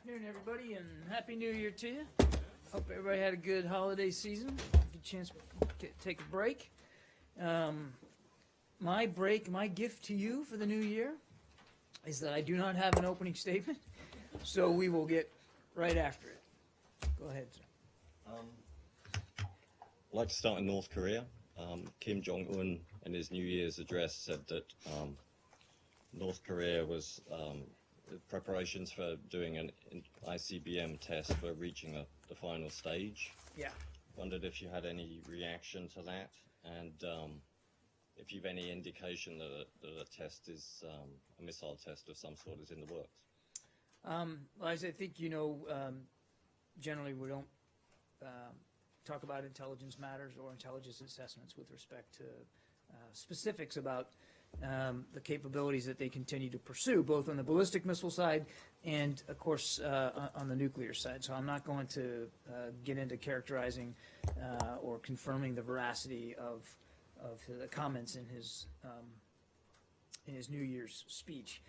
afternoon, everybody, and Happy New Year to you. Hope everybody had a good holiday season. Good chance to take a break. My gift to you for the new year is that I do not have an opening statement, so we will get right after it. Go ahead, sir. I'd like to start in North Korea. Kim Jong-un in his New Year's address said that North Korea was preparations for doing an ICBM test for reaching the final stage. Yeah. Wondered if you had any reaction to that, and if you've any indication that a test is a missile test of some sort is in the works. Well, as I think you know, generally we don't talk about intelligence matters or intelligence assessments with respect to specifics about the capabilities that they continue to pursue, both on the ballistic missile side and, of course, on the nuclear side. So I'm not going to get into characterizing or confirming the veracity of the comments in his New Year's speech.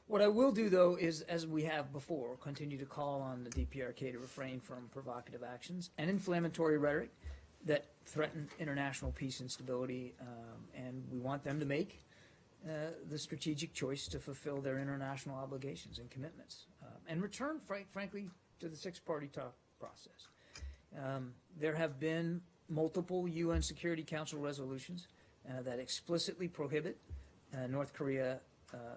What I will do, though, is, as we have before, continue to call on the DPRK to refrain from provocative actions and inflammatory rhetoric that threaten international peace and stability, and we want them to make the strategic choice to fulfill their international obligations and commitments and return, frankly, to the six-party talk process. There have been multiple UN Security Council resolutions that explicitly prohibit North Korea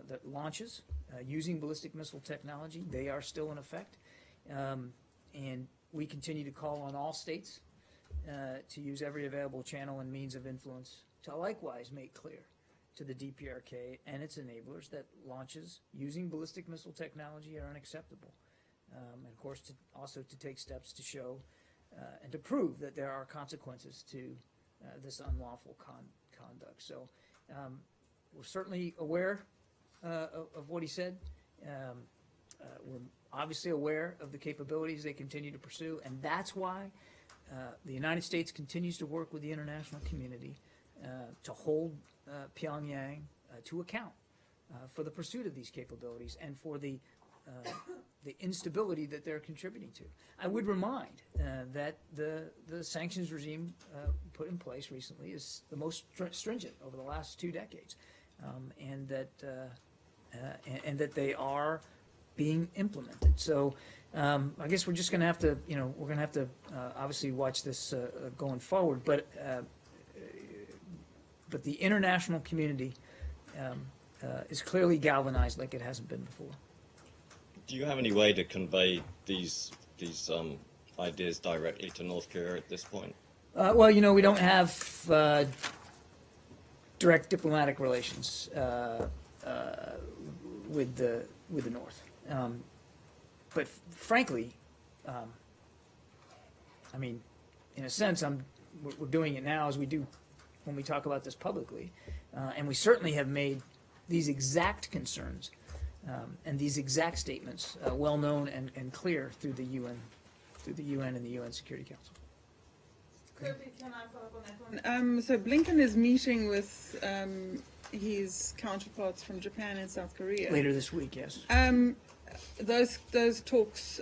that launches using ballistic missile technology. They are still in effect, and we continue to call on all states to use every available channel and means of influence to likewise make clear to the DPRK and its enablers that launches using ballistic missile technology are unacceptable, and of course also to take steps to show and to prove that there are consequences to this unlawful conduct. So we're certainly aware of what he said. We're obviously aware of the capabilities they continue to pursue, and that's why the United States continues to work with the international community to hold Pyongyang to account for the pursuit of these capabilities and for the instability that they're contributing to. I would remind that the sanctions regime put in place recently is the most stringent over the last 2 decades, and that they are being implemented. So I guess we're just going to have to, we're going to have to obviously watch this going forward. But the international community is clearly galvanized like it hasn't been before. Do you have any way to convey these ideas directly to North Korea at this point? Well, we don't have direct diplomatic relations with the North. But frankly, I mean, in a sense, we're doing it now as we do when we talk about this publicly, and we certainly have made these exact concerns and these exact statements well known and clear through the UN and the UN Security Council. Sophie, can I follow up on that one? So Blinken is meeting with his counterparts from Japan and South Korea Later this week, yes. Those talks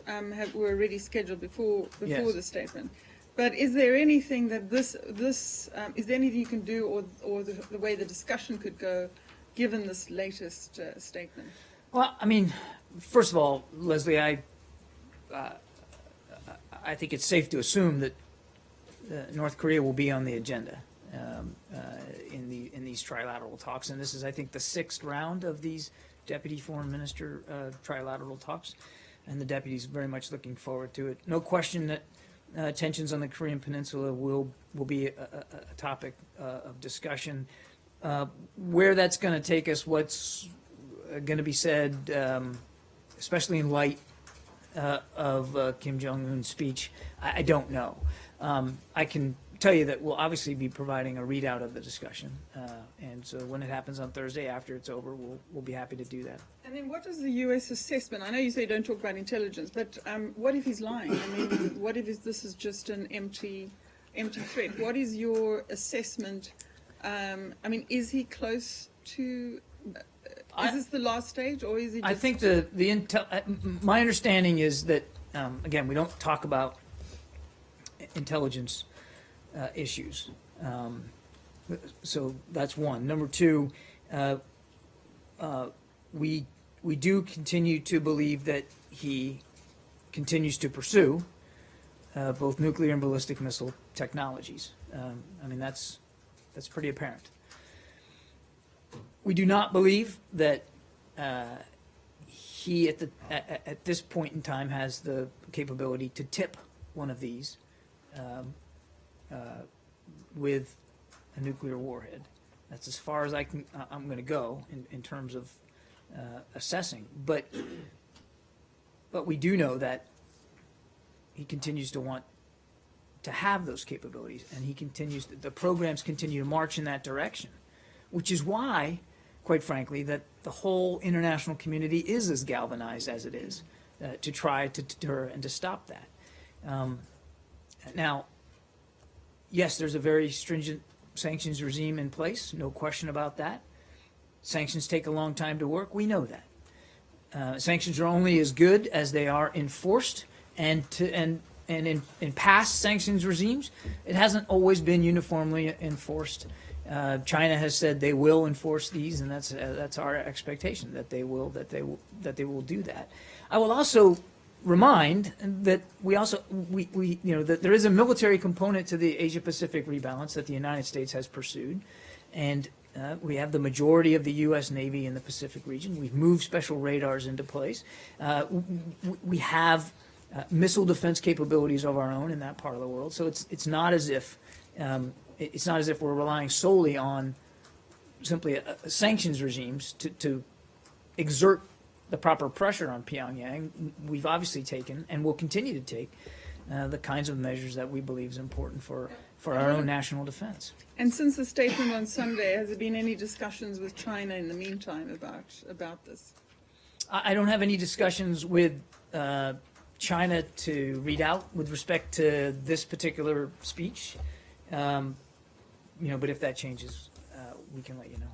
were already scheduled before Yes. the statement. But is there anything that is there anything you can do, or the way the discussion could go, given this latest statement? Well, I mean, first of all, Leslie, I think it's safe to assume that North Korea will be on the agenda in these trilateral talks, and this is, I think, the 6th round of these deputy foreign minister trilateral talks, and the deputy's very much looking forward to it. No question that tensions on the Korean Peninsula will be a topic of discussion. Where that's going to take us, what's going to be said, especially in light of Kim Jong-un's speech, I don't know. I can tell you that we'll obviously be providing a readout of the discussion, and so when it happens on Thursday after it's over, we'll be happy to do that. And then what is the U.S. assessment? I know you say don't talk about intelligence, but what if he's lying? I mean, what if this is just an empty threat? What is your assessment? I mean, is he close to Is this the last stage, or is it just? I think my understanding is that, again, we don't talk about intelligence issues. So that's one. Number two, we do continue to believe that he continues to pursue both nuclear and ballistic missile technologies. I mean, that's pretty apparent. We do not believe that he, at this point in time, has the capability to tip one of these with a nuclear warhead. That's as far as I'm going to go in terms of assessing. But we do know that he continues to want to have those capabilities, and the programs continue to march in that direction, which is why, quite frankly, that the whole international community is as galvanized as it is to try to deter and to stop that. Now, yes, there's a very stringent sanctions regime in place, no question about that. Sanctions take a long time to work, we know that. Sanctions are only as good as they are enforced, and in past sanctions regimes, it hasn't always been uniformly enforced. China has said they will enforce these, and that's our expectation, that they will do that. I will also remind that that there is a military component to the Asia-Pacific rebalance that the United States has pursued, and we have the majority of the U.S. Navy in the Pacific region. We've moved special radars into place. We have missile defense capabilities of our own in that part of the world. So it's not as if we're relying solely on simply sanctions regimes to exert the proper pressure on Pyongyang. We've obviously taken and will continue to take the kinds of measures that we believe is important for our own national defense. And since the statement on Sunday, has there been any discussions with China in the meantime about this? I don't have any discussions with China to read out with respect to this particular speech. But if that changes, we can let you know.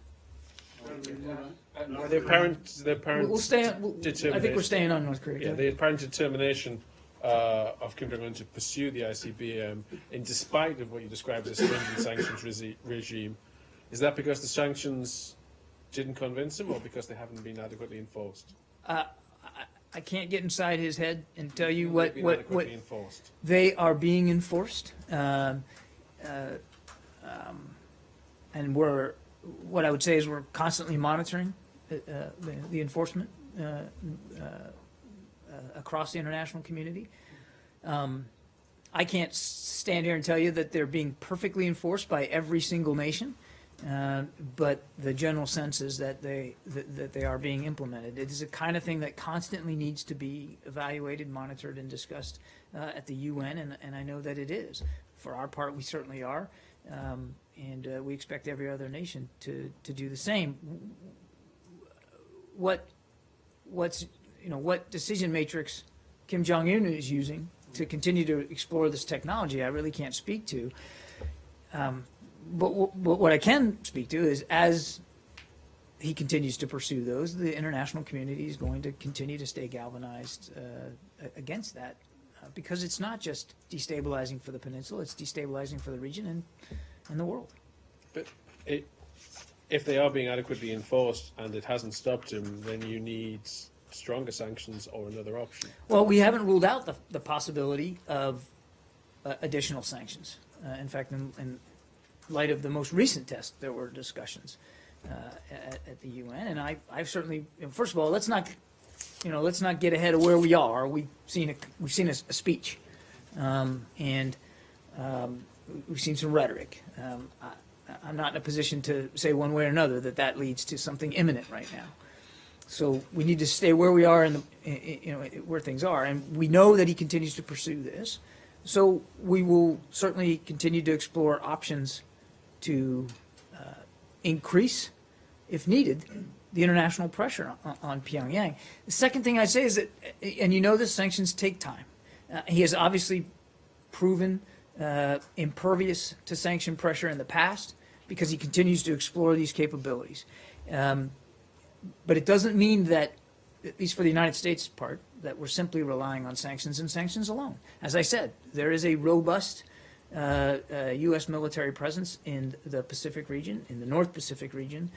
The apparent We'll stay on. determination. I think we're staying on North Korea. Yeah, the apparent determination of Kim Jong-un to pursue the ICBM, in despite of what you described as stringent sanctions regime, is that because the sanctions didn't convince him, or because they haven't been adequately enforced? I can't get inside his head and tell you what Enforced. they are being enforced, and what I would say is we're constantly monitoring the enforcement across the international community. I can't stand here and tell you that they're being perfectly enforced by every single nation, but the general sense is that they are being implemented. It is a kind of thing that constantly needs to be evaluated, monitored, and discussed at the UN, and I know that it is. For our part, we certainly are, and we expect every other nation to do the same. What decision matrix Kim Jong-un is using to continue to explore this technology, I really can't speak to. But what I can speak to is, as he continues to pursue those, the international community is going to continue to stay galvanized against that, because it's not just destabilizing for the peninsula, it's destabilizing for the region and the world. But if they are being adequately enforced and it hasn't stopped him, then you need stronger sanctions or another option. Well, we haven't ruled out the possibility of additional sanctions. In fact, in light of the most recent test, there were discussions at the UN, and I've certainly, first of all, let's not get ahead of where we are. We've seen a speech, and we've seen some rhetoric. I'm not in a position to say one way or another that leads to something imminent right now. So we need to stay where we are where things are, and we know that he continues to pursue this. So we will certainly continue to explore options to increase, if needed, the international pressure on Pyongyang. The second thing I'd say is that, and the sanctions take time. He has obviously proven impervious to sanction pressure in the past because he continues to explore these capabilities. But it doesn't mean that, at least for the United States part, that we're simply relying on sanctions and sanctions alone. As I said, there is a robust U.S. military presence in the Pacific region, in the North Pacific region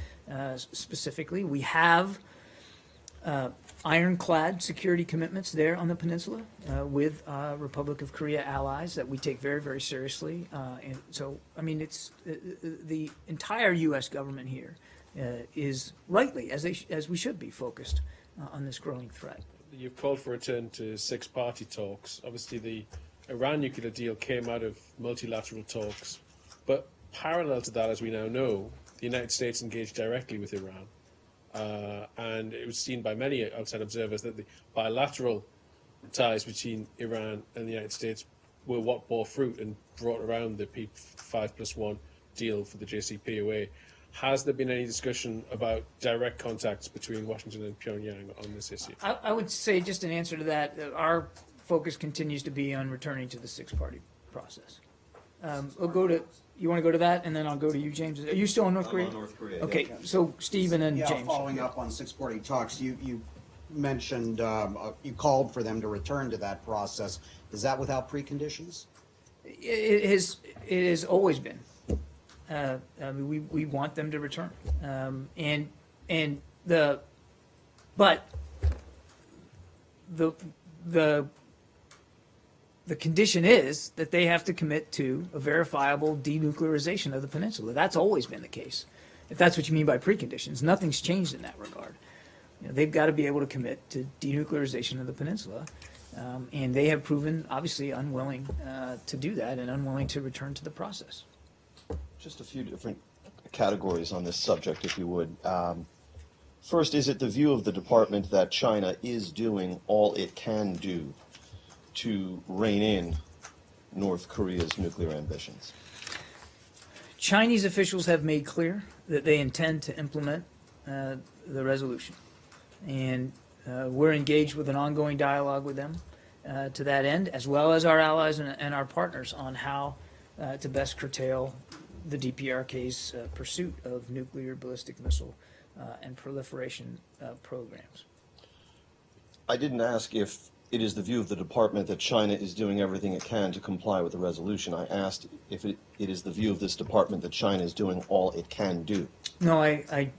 specifically. We have ironclad security commitments there on the peninsula with Republic of Korea allies that we take very, very seriously. And so, I mean, it's the entire U.S. government here is rightly, as we should be, focused on this growing threat. You've called for a return to six-party talks. Obviously, the Iran nuclear deal came out of multilateral talks. But parallel to that, as we now know, the United States engaged directly with Iran. And it was seen by many outside observers that the bilateral ties between Iran and the United States were what bore fruit and brought around the P5+1 deal for the JCPOA. Has there been any discussion about direct contacts between Washington and Pyongyang on this issue? I would say, just in answer to that, our focus continues to be on returning to the six-party process. We'll go to, you want to go to that, and then I'll go to you, James. Are you still in North Korea? I'm on North Korea. Okay, so Steve and then Yeah, James. following up on six-party talks, you mentioned, you called for them to return to that process. Is that without preconditions? It has always been. I mean, we want them to return, but the condition is that they have to commit to a verifiable denuclearization of the peninsula. That's always been the case. If that's what you mean by preconditions, nothing's changed in that regard. You know, they've got to be able to commit to denuclearization of the peninsula, and they have proven obviously unwilling to do that and unwilling to return to the process. Just a few different categories on this subject, if you would. First, is it the view of the department that China is doing all it can do to rein in North Korea's nuclear ambitions? Chinese officials have made clear that they intend to implement the resolution. And we're engaged with an ongoing dialogue with them to that end, as well as our allies and our partners on how to best curtail the DPRK's pursuit of nuclear, ballistic missile, and proliferation programs. I didn't ask if it is the view of the department that China is doing everything it can to comply with the resolution. I asked if it is the view of this department that China is doing all it can do. No, I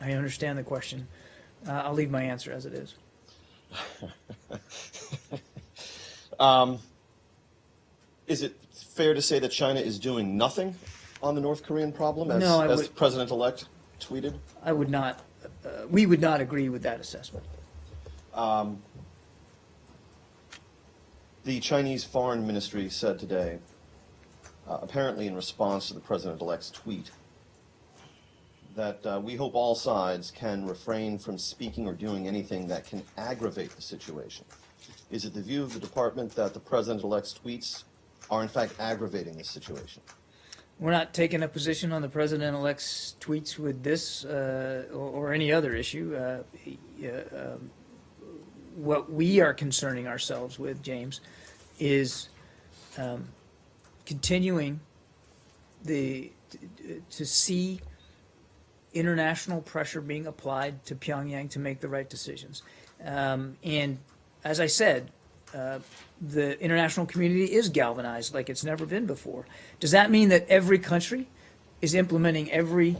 understand the question. I'll leave my answer as it is. Is it fair to say that China is doing nothing on the North Korean problem, as, No, as the President-elect tweeted? I would not, we would not agree with that assessment. The Chinese Foreign Ministry said today, apparently in response to the President-elect's tweet, that we hope all sides can refrain from speaking or doing anything that can aggravate the situation. Is it the view of the department that the President-elect's tweets are in fact aggravating the situation? We're not taking a position on the president-elect's tweets with this or any other issue. What we are concerning ourselves with, James, is continuing to see international pressure being applied to Pyongyang to make the right decisions. And as I said, the international community is galvanized like it's never been before. Does that mean that every country is implementing every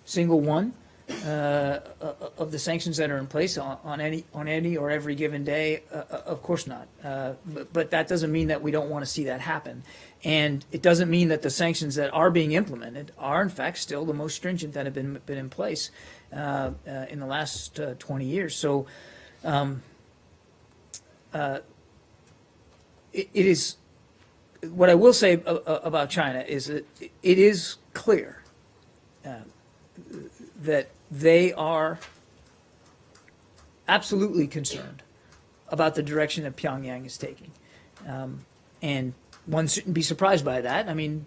single one of the sanctions that are in place on any or every given day? Of course not. But that doesn't mean that we don't want to see that happen. And it doesn't mean that the sanctions that are being implemented are in fact still the most stringent that have been in place in the last 20 years. So it is, what I will say about China is that it is clear that they are absolutely concerned about the direction that Pyongyang is taking. And one shouldn't be surprised by that. I mean,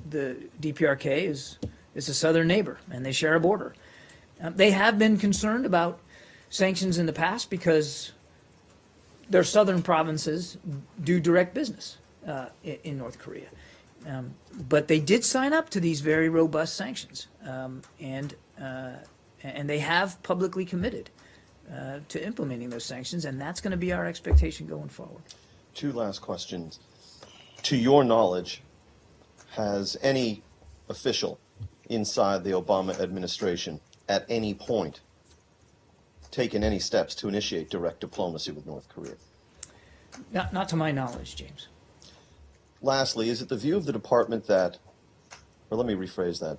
the DPRK is a southern neighbor, and they share a border. They have been concerned about sanctions in the past because their southern provinces do direct business in North Korea. But they did sign up to these very robust sanctions. And And they have publicly committed to implementing those sanctions, and that's going to be our expectation going forward. Two last questions. To your knowledge, has any official inside the Obama administration at any point taken any steps to initiate direct diplomacy with North Korea? Not to my knowledge, James. Lastly, is it the view of the department that, or let me rephrase that,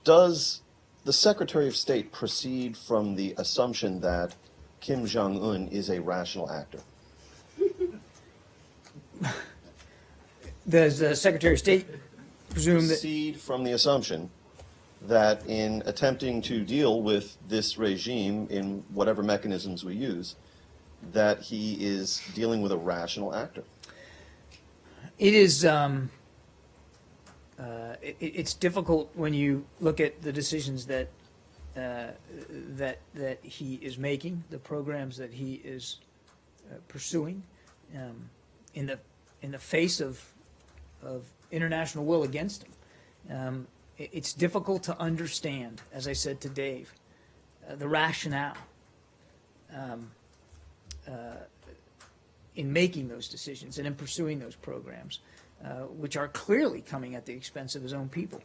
does the Secretary of State proceed from the assumption that Kim Jong-un is a rational actor? Does the Secretary of State presume that? Proceed from the assumption that in attempting to deal with this regime in whatever mechanisms we use, that he is dealing with a rational actor? It is. It's difficult when you look at the decisions that that he is making, the programs that he is pursuing, in the face of international will against him. It's difficult to understand, as I said to Dave, the rationale in making those decisions and in pursuing those programs, which are clearly coming at the expense of his own people,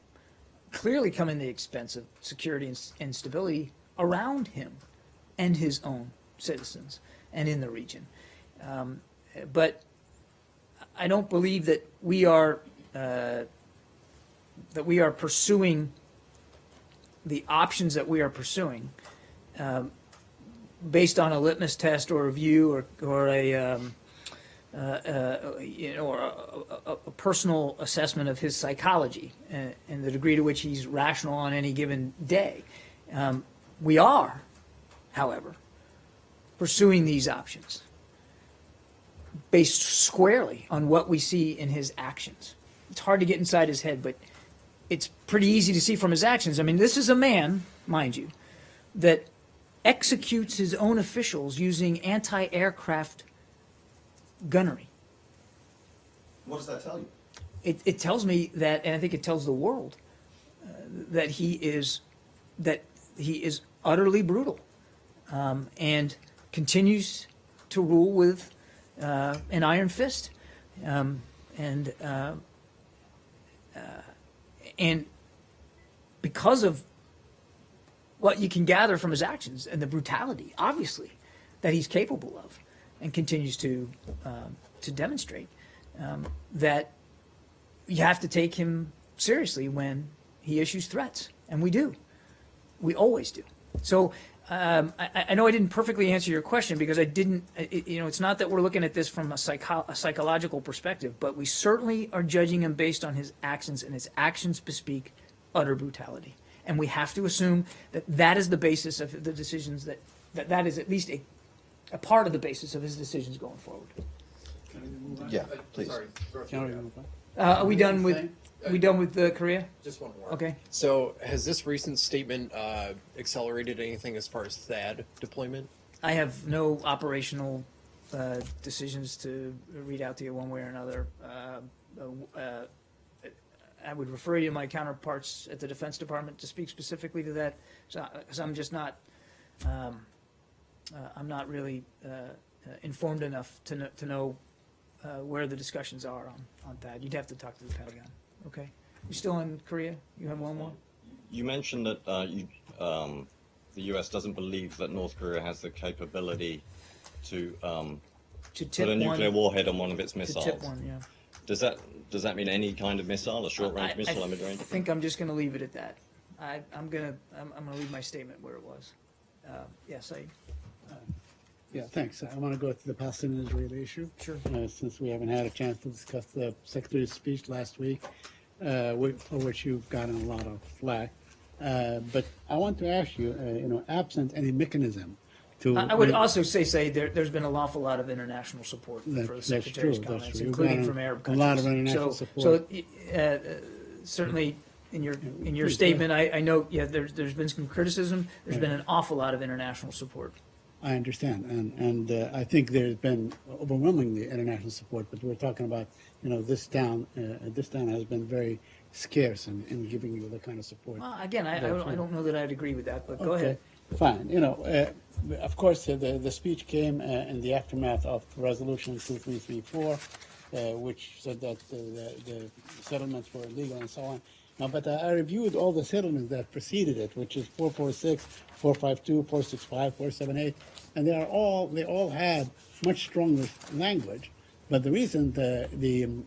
clearly coming at the expense of security and stability around him and his own citizens and in the region. But I don't believe that we are pursuing the options that we are pursuing based on a litmus test or a view or a personal assessment of his psychology and the degree to which he's rational on any given day. We are, however, pursuing these options based squarely on what we see in his actions. It's hard to get inside his head, but it's pretty easy to see from his actions. I mean, this is a man, mind you, that executes his own officials using anti-aircraft gunnery. What does that tell you? It tells me that, and I think it tells the world, that he is utterly brutal, and continues to rule with an iron fist, and because of what you can gather from his actions and the brutality, obviously, that he's capable of, and continues to demonstrate, that you have to take him seriously when he issues threats, and we do. We always do. So I know I didn't perfectly answer your question because I didn't. It's not that we're looking at this from a psychological perspective, but we certainly are judging him based on his actions, and his actions bespeak utter brutality. And we have to assume that that is the basis of the decisions that is at least a part of the basis of his decisions going forward. Yeah, please. Are we done with Korea? Just one more. Okay. So, has this recent statement accelerated anything as far as THAAD deployment? I have no operational decisions to read out to you one way or another. I would refer you to my counterparts at the Defense Department to speak specifically to that, because I'm just not. I'm not really informed enough to know where the discussions are on that. You'd have to talk to the Pentagon. Okay. You still in Korea? You have one more? You mentioned that the U.S. doesn't believe that North Korea has the capability to tip put a nuclear one, warhead on one of its to missiles. tip one, yeah. Does that mean any kind of missile, a short-range missile, a mid-range? I think I'm just going to leave it at that. I'm gonna leave my statement where it was. Yes, Yeah, thanks. I want to go to the Palestinian-Israeli issue. Sure. Since we haven't had a chance to discuss the Secretary's speech last week, for which you've gotten a lot of flack. But I want to ask you, absent any mechanism to... I would also say there's been an awful lot of international support for the Secretary's comments, including from Arab countries. A lot of international support. So certainly in your statement, I note, there's been some criticism. There's been an awful lot of international support. I understand, and I think there's been overwhelmingly international support. But we're talking about, this town has been very scarce in giving you the kind of support. Well, again, I don't know that I'd agree with that, but go ahead. Fine. Of course, the speech came in the aftermath of Resolution 2334, which said that the settlements were illegal and so on. Now, but I reviewed all the settlements that preceded it, which is 446, 452, 465, 478, and they all had much stronger language. But the reason the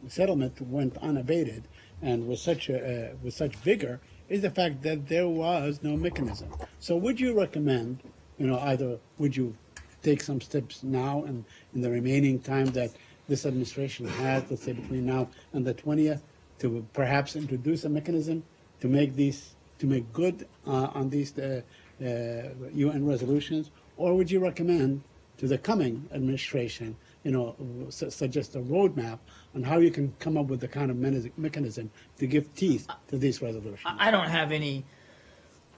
settlement went unabated and with such vigor is the fact that there was no mechanism. So would you recommend, either would you take some steps now and in the remaining time that this administration has, let's say between now and the 20th, to perhaps introduce a mechanism to make good on these UN resolutions, or would you recommend to the coming administration, suggest a roadmap on how you can come up with the kind of mechanism to give teeth to these resolutions? I don't have any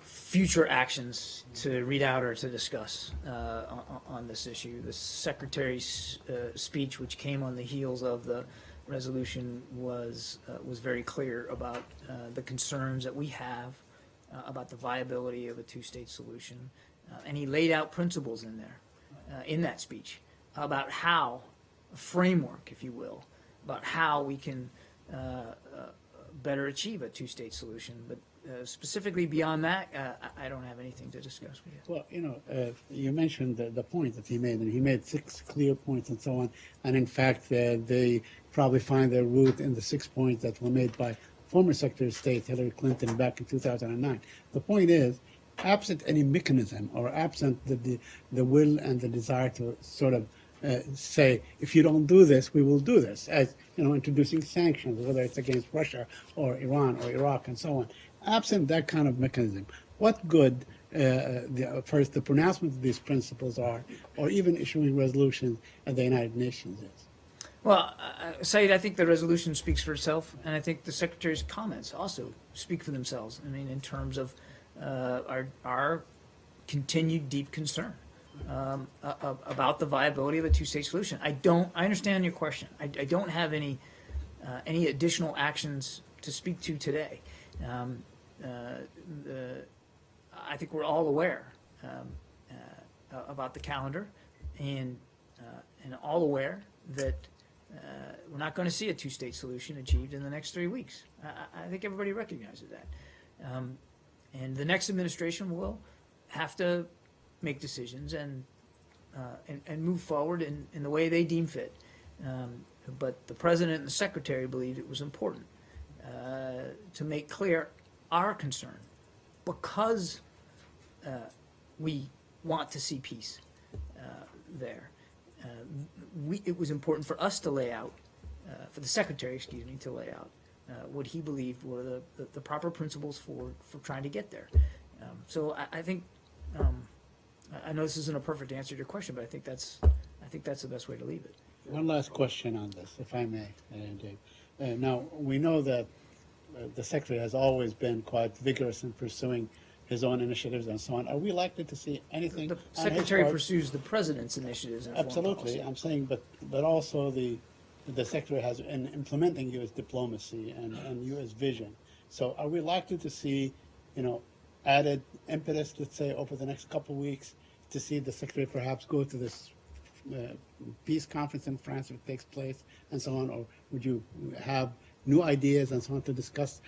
future actions to read out or to discuss on this issue. The Secretary's speech, which came on the heels of the resolution, was very clear about the concerns that we have about the viability of a two-state solution, and he laid out principles in there, in that speech, about how, a framework, if you will, about how we can better achieve a two-state solution. But specifically beyond that, I don't have anything to discuss with you. Well, you mentioned the point that he made, and he made 6 clear points and so on. And in fact, they probably find their root in the 6 points that were made by former Secretary of State Hillary Clinton back in 2009. The point is, absent any mechanism or absent the will and the desire to sort of say, if you don't do this, we will do this, as introducing sanctions, whether it's against Russia or Iran or Iraq and so on. Absent that kind of mechanism, what good first the pronouncement of these principles are, or even issuing resolutions at the United Nations is? Well, Saeed, I think the resolution speaks for itself, and I think the Secretary's comments also speak for themselves. I mean, in terms of our continued deep concern about the viability of a two-state solution. I understand your question. I don't have any additional actions to speak to today. I think we're all aware about the calendar, and all aware that we're not going to see a two-state solution achieved in the next 3 weeks. I think everybody recognizes that. And the next administration will have to make decisions and move forward in the way they deem fit. But the President and the Secretary believed it was important to make clear our concern, because we want to see peace there. It was important for us to lay out, for the Secretary, to lay out what he believed were the proper principles for trying to get there. So I think, I know this isn't a perfect answer to your question, but I think that's the best way to leave it. One last question on this, if I may, Dave. Now, we know that the Secretary has always been quite vigorous in pursuing his own initiatives and so on. Are we likely to see anything? The on his Secretary part? pursues the President's initiatives and foreign Absolutely, policy. I'm saying, but also the Secretary has, in implementing U.S. diplomacy and U.S. vision. So are we likely to see, added impetus, let's say, over the next couple of weeks to see the Secretary perhaps go to this peace conference in France if it takes place and so on? Or would you have new ideas and so on to discuss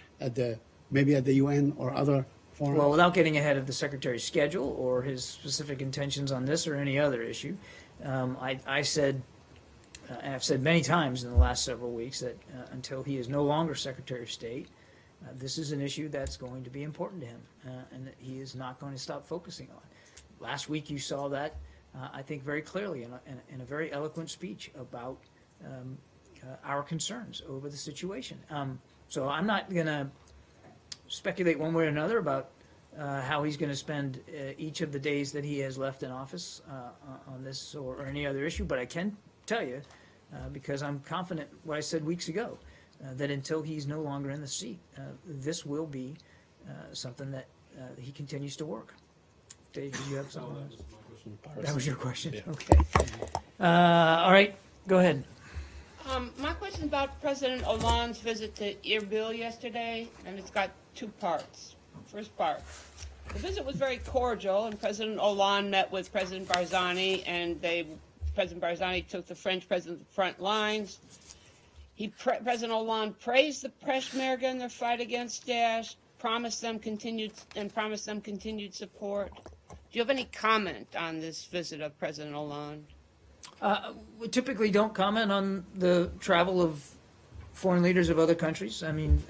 maybe at the UN or other forums? Well, without getting ahead of the Secretary's schedule or his specific intentions on this or any other issue, I said, and I've said many times in the last several weeks, that until he is no longer Secretary of State, this is an issue that's going to be important to him, and that he is not going to stop focusing on. Last week you saw that, I think, very clearly in a very eloquent speech about our concerns over the situation. So I'm not going to speculate one way or another about how he's going to spend each of the days that he has left in office on this or any other issue, but I can tell you, because I'm confident what I said weeks ago, that until he's no longer in the seat, this will be something that he continues to work. Dave, did you have something? That was your question? Yeah. Okay. All right, go ahead. My question about President Hollande's visit to Erbil yesterday, and it's got two parts. First part, the visit was very cordial, and President Hollande met with President Barzani, and President Barzani took the French president to the front lines. President Hollande praised the Peshmerga in their fight against Daesh, promised them continued support. Do you have any comment on this visit of President Hollande? We typically don't comment on the travel of foreign leaders of other countries. I mean,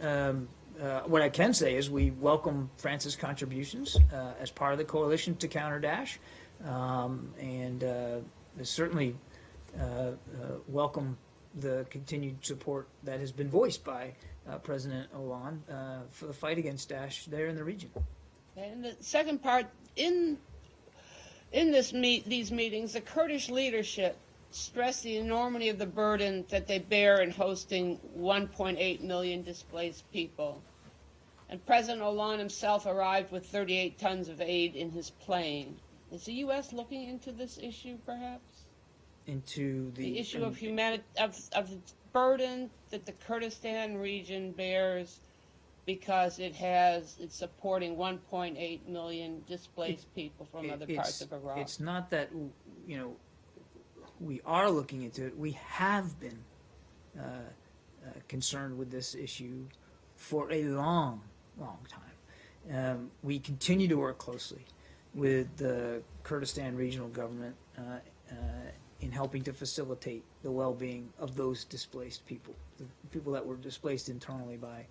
what I can say is we welcome France's contributions as part of the coalition to counter Daesh, and certainly welcome the continued support that has been voiced by President Hollande for the fight against Daesh there in the region. And the second part, in these meetings, the Kurdish leadership stressed the enormity of the burden that they bear in hosting 1.8 million displaced people. And President Hollande himself arrived with 38 tons of aid in his plane. Is the U.S. looking into this issue, perhaps? Into the issue of the burden that the Kurdistan region bears because it's supporting 1.8 million displaced people from other parts of Iraq. It's not that, we are looking into it. We have been concerned with this issue for a long time. We continue to work closely with the Kurdistan regional government in helping to facilitate the well-being of those displaced people, the people that were displaced internally by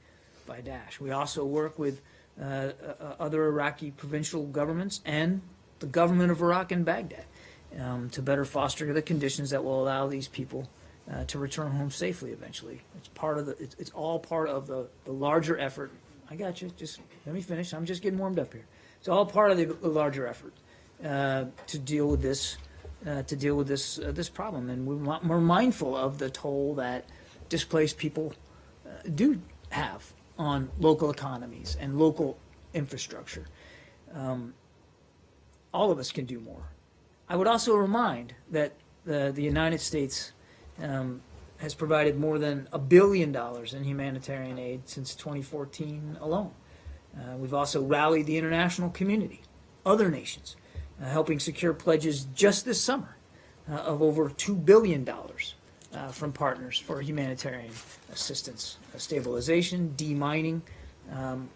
Daesh. We also work with other Iraqi provincial governments and the government of Iraq and Baghdad to better foster the conditions that will allow these people to return home safely eventually. It's all part of the larger effort. I got you. Just let me finish. I'm just getting warmed up here. It's all part of the larger effort to deal with this problem, and we're mindful of the toll that displaced people do have on local economies and local infrastructure. All of us can do more. I would also remind that the United States has provided more than $1 billion in humanitarian aid since 2014 alone. We've also rallied the international community, other nations, helping secure pledges just this summer of over $2 billion from partners for humanitarian assistance, stabilization, demining,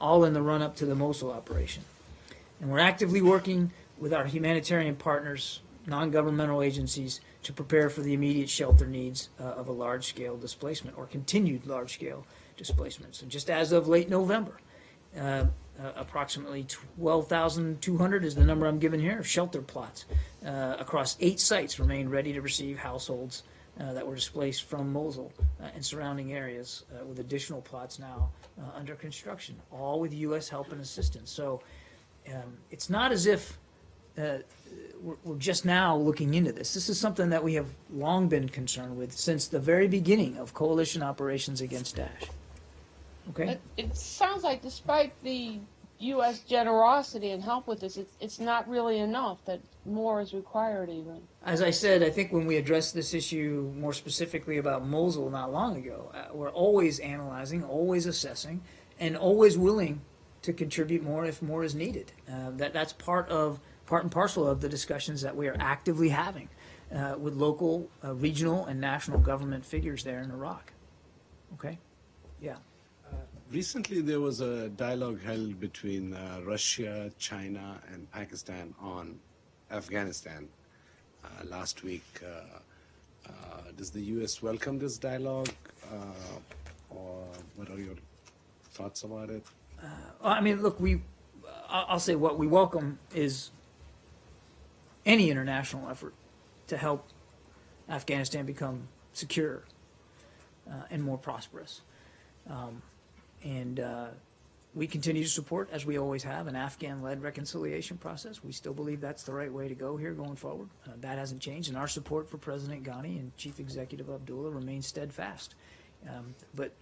all in the run-up to the Mosul operation. And we're actively working with our humanitarian partners, non-governmental agencies, to prepare for the immediate shelter needs of a large-scale displacement or continued large-scale displacements. And just as of late November, approximately 12,200 is the number I'm given here of shelter plots across 8 sites remain ready to receive households that were displaced from Mosul and surrounding areas, with additional plots now under construction, all with U.S. help and assistance. So it's not as if we're just now looking into this. This is something that we have long been concerned with since the very beginning of coalition operations against Daesh. Okay? It sounds like despite the U.S. generosity and help with this, it's not really enough, that more is required even. As I said, I think when we addressed this issue more specifically about Mosul not long ago, we're always analyzing, always assessing, and always willing to contribute more if more is needed. That's part and parcel of the discussions that we are actively having with local, regional, and national government figures there in Iraq. Okay? Yeah. Recently, there was a dialogue held between Russia, China, and Pakistan on Afghanistan last week. Does the U.S. welcome this dialogue, or what are your thoughts about it? I mean, look, I'll say what we welcome is any international effort to help Afghanistan become secure and more prosperous. And we continue to support, as we always have, an Afghan-led reconciliation process. We still believe that's the right way to go here going forward. That hasn't changed, and our support for President Ghani and Chief Executive Abdullah remains steadfast. But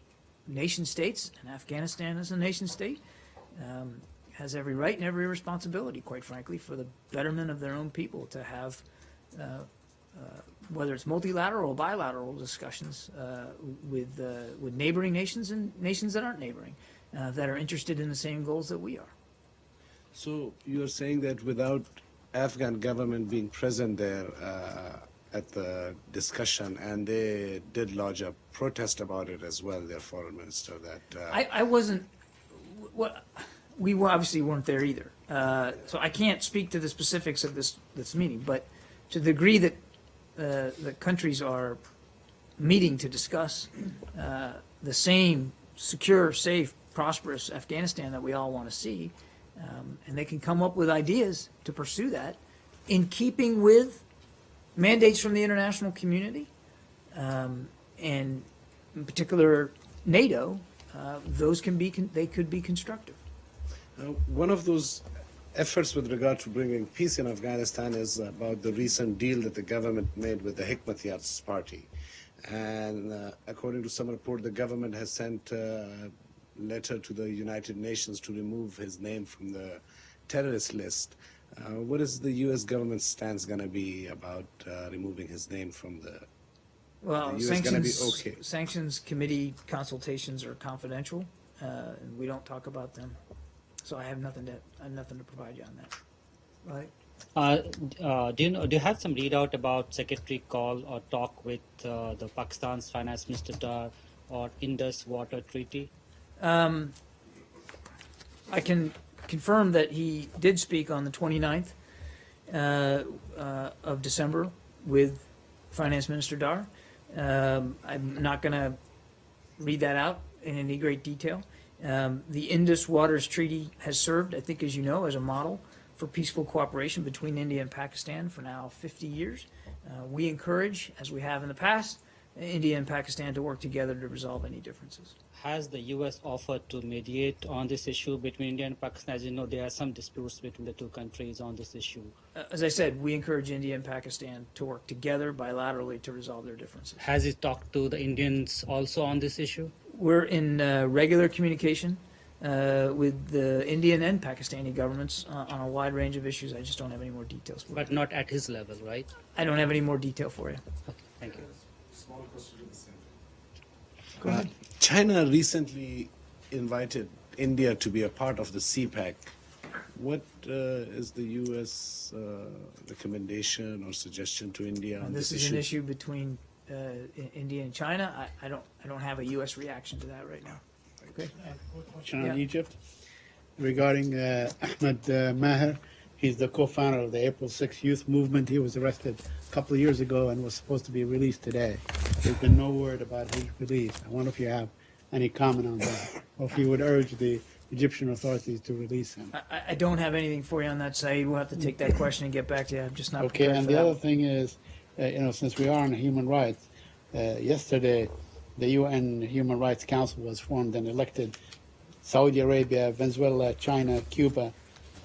nation states, and Afghanistan as a nation state, has every right and every responsibility, quite frankly, for the betterment of their own people to have whether it's multilateral or bilateral discussions with neighboring nations and nations that aren't neighboring, that are interested in the same goals that we are. So you're saying that without Afghan government being present there at the discussion, and they did lodge a protest about it as well, their foreign minister, that... I wasn't, we obviously weren't there either. So I can't speak to the specifics of this meeting, but to the degree that the countries are meeting to discuss the same secure, safe, prosperous Afghanistan that we all want to see, and they can come up with ideas to pursue that in keeping with mandates from the international community, and in particular NATO, those could be constructive. One of those efforts with regard to bringing peace in Afghanistan is about the recent deal that the government made with the Hikmatyar's party. And according to some report, the government has sent a letter to the United Nations to remove his name from the terrorist list. What is the U.S. government's stance going to be about removing his name from the... Well, the US gonna be okay? Sanctions committee consultations are confidential, and we don't talk about them. So I have nothing to provide you on that. Right? Do you have some readout about secretary call or talk with the Pakistan's finance minister Dar or Indus Water Treaty? I can confirm that he did speak on the 29th of December with Finance Minister Dar. I'm not going to read that out in any great detail. The Indus Waters Treaty has served, I think, as you know, as a model for peaceful cooperation between India and Pakistan for now 50 years. We encourage, as we have in the past, India and Pakistan to work together to resolve any differences. Has the U.S. offered to mediate on this issue between India and Pakistan? As you know, there are some disputes between the two countries on this issue. As I said, we encourage India and Pakistan to work together bilaterally to resolve their differences. Has he talked to the Indians also on this issue? We're in regular communication with the Indian and Pakistani governments on a wide range of issues. I just don't have any more details for you. But not at his level, right? I don't have any more detail for you. Okay, thank you. Go ahead. China recently invited India to be a part of the CPEC. What is the U.S. Recommendation or suggestion to India on this issue? This is an issue between India and China. I don't have a U.S. reaction to that right now. Okay. Question on Yeah. Egypt regarding Ahmed Maher. He's the co-founder of the April 6th Youth Movement. He was arrested a couple of years ago and was supposed to be released today. There's been no word about his release. I wonder if you have any comment on that, or if you would urge the Egyptian authorities to release him. I don't have anything for you on that side. We'll have to take that question and get back to you. I'm just not Okay, prepared and for the that other one. thing is, since we are on human rights, yesterday the UN Human Rights Council was formed and elected Saudi Arabia, Venezuela, China, Cuba,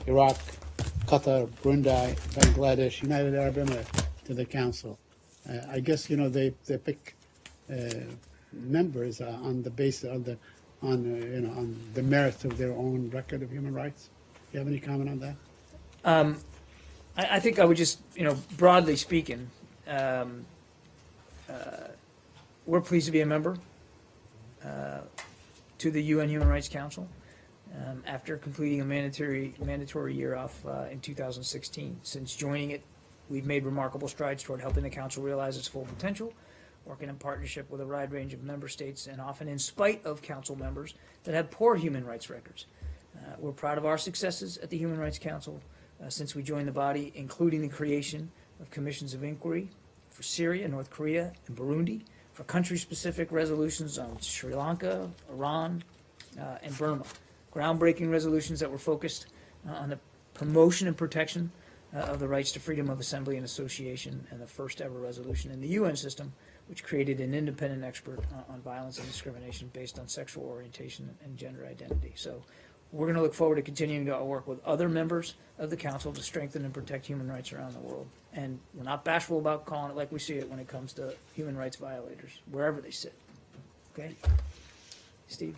Iraq, Qatar, Brunei, Bangladesh, United Arab Emirates to the council. I guess they pick members on the basis of on the merits of their own record of human rights. Do you have any comment on that? I think I would just, broadly speaking, we're pleased to be a member to the UN Human Rights Council after completing a mandatory year off in 2016. Since joining it, we've made remarkable strides toward helping the Council realize its full potential, working in partnership with a wide range of member states, and often in spite of Council members that have poor human rights records. We're proud of our successes at the Human Rights Council since we joined the body, including the creation of commissions of inquiry for Syria, North Korea, and Burundi, for country-specific resolutions on Sri Lanka, Iran, and Burma. Groundbreaking resolutions that were focused on the promotion and protection of the rights to freedom of assembly and association, and the first ever resolution in the UN system, which created an independent expert on violence and discrimination based on sexual orientation and gender identity. So we're going to look forward to continuing to work with other members of the Council to strengthen and protect human rights around the world. And we're not bashful about calling it like we see it when it comes to human rights violators, wherever they sit. Okay? Steve?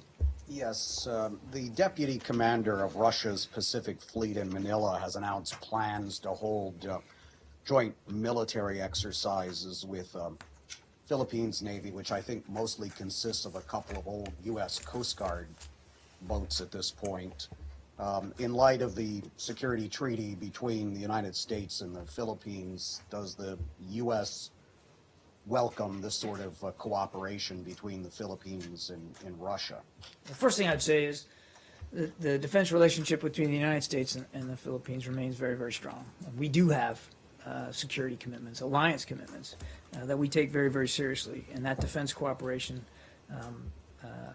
Yes, the deputy commander of Russia's Pacific Fleet in Manila has announced plans to hold joint military exercises with Philippines Navy, which I think mostly consists of a couple of old U.S. Coast Guard boats at this point. In light of the security treaty between the United States and the Philippines, does the U.S. welcome this sort of cooperation between the Philippines and Russia? The first thing I'd say is the defense relationship between the United States and the Philippines remains very, very strong. We do have security commitments, alliance commitments that we take very, very seriously, and that defense cooperation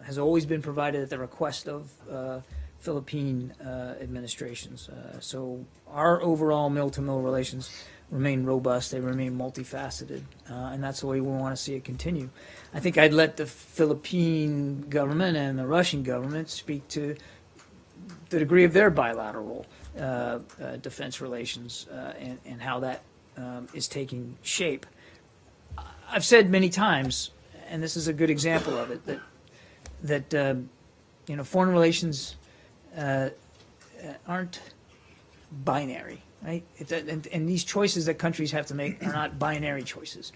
has always been provided at the request of Philippine administrations. So our overall mill-to-mill relations remain robust, they remain multifaceted, and that's the way we want to see it continue. I think I'd let the Philippine government and the Russian government speak to the degree of their bilateral defense relations and how that is taking shape. I've said many times, and this is a good example of it, that foreign relations aren't binary, right? And these choices that countries have to make are not binary choices.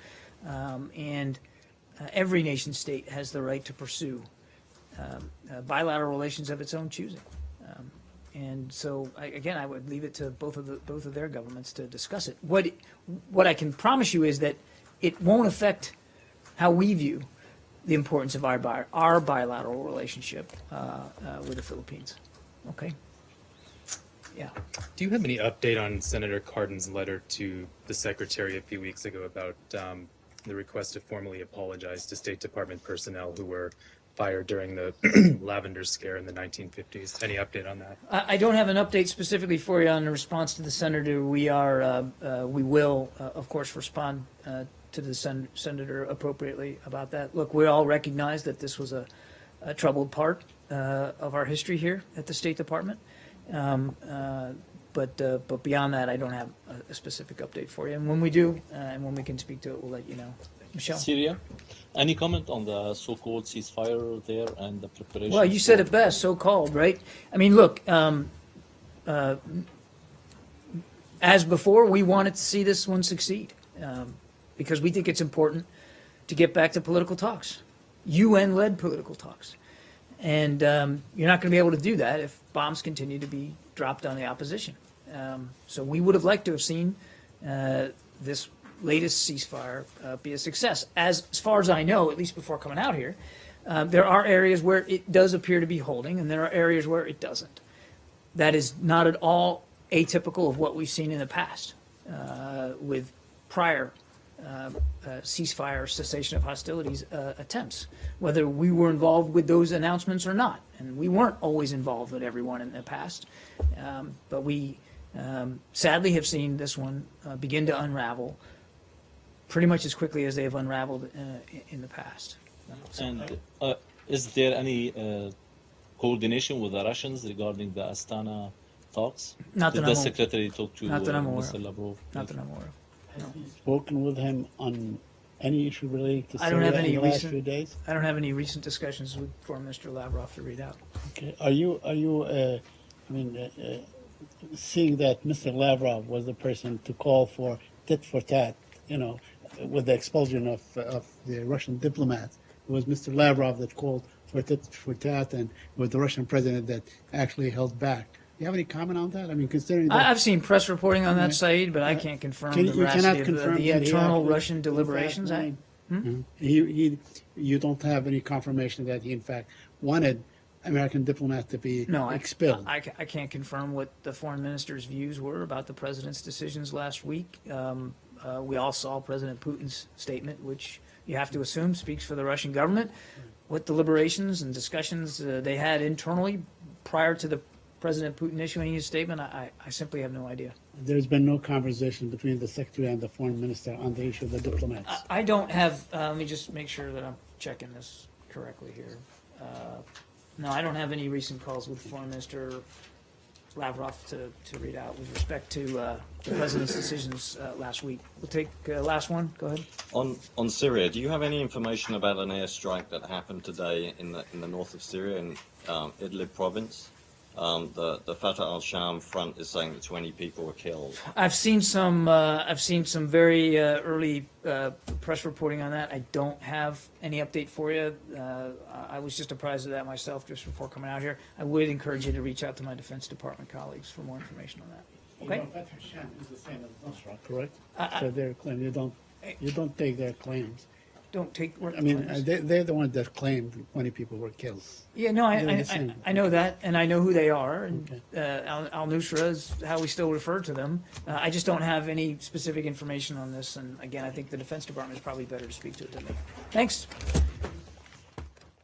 And every nation state has the right to pursue bilateral relations of its own choosing. And so, I would leave it to both of their governments to discuss it. What I can promise you is that it won't affect how we view the importance of our bilateral relationship with the Philippines. Okay. Yeah. Do you have any update on Senator Cardin's letter to the Secretary a few weeks ago about the request to formally apologize to State Department personnel who were fired during the Lavender Scare in the 1950s? Any update on that? I don't have an update specifically for you on the response to the senator. We will, of course, respond to the senator appropriately about that. Look, we all recognize that this was a troubled part of our history here at the State Department. But beyond that, I don't have a specific update for you. And when we do, and when we can speak to it, we'll let you know. Michelle? Syria, any comment on the so-called ceasefire there and the preparation? Well, you said it best, so-called, right? I mean, look, as before, we wanted to see this one succeed because we think it's important to get back to political talks, UN-led political talks. And you're not going to be able to do that if bombs continue to be dropped on the opposition. So we would have liked to have seen this latest ceasefire be a success. As far as I know, at least before coming out here, there are areas where it does appear to be holding, and there are areas where it doesn't. That is not at all atypical of what we've seen in the past with prior ceasefire, cessation of hostilities attempts, whether we were involved with those announcements or not. And we weren't always involved with everyone in the past. But we sadly have seen this one begin to unravel pretty much as quickly as they have unraveled in the past. And is there any coordination with the Russians regarding the Astana talks? Not that Did the I'm secretary talk to Mr. Lavrov? Not that I'm aware of. No. Spoken with him on any issue relating to I don't Syria have any in the last few days? I don't have any recent discussions with Foreign Minister Lavrov to read out. Okay. Are you seeing that Mr. Lavrov was the person to call for tit for tat, with the expulsion of the Russian diplomats? It was Mr. Lavrov that called for tit for tat, and it was the Russian president that actually held back. Do you have any comment on that? I mean, considering that I've seen press reporting on that, Saeed, but I can't confirm the veracity of the internal Russian deliberations. You don't have any confirmation that he, in fact, wanted American diplomats to be expelled. I can't confirm what the foreign minister's views were about the president's decisions last week. We all saw President Putin's statement, which you have to assume speaks for the Russian government. What deliberations and discussions they had internally prior to the President Putin issuing his statement, I simply have no idea. There's been no conversation between the secretary and the foreign minister on the issue of the diplomats. I don't have, let me just make sure that I'm checking this correctly here. No, I don't have any recent calls with Foreign Minister Lavrov to read out with respect to the president's decisions last week. We'll take last one. Go ahead. On Syria, do you have any information about an airstrike that happened today in the north of Syria in Idlib province? The Fatah al-Sham front is saying that 20 people were killed. I've seen some very early press reporting on that. I don't have any update for you. I was just apprised of that myself just before coming out here. I would encourage you to reach out to my Defense Department colleagues for more information on that. Okay. You know, Fatah Sham is the same as Nusra, correct? So their claim, you don't take their claims. Don't take. I mean, they're the ones that claimed 20 people were killed. Yeah, no, They're the same. I know that, and I know who they are. And Okay. Al-Nusra is how we still refer to them. I just don't have any specific information on this. And again, I think the Defense Department is probably better to speak to it than me. Thanks.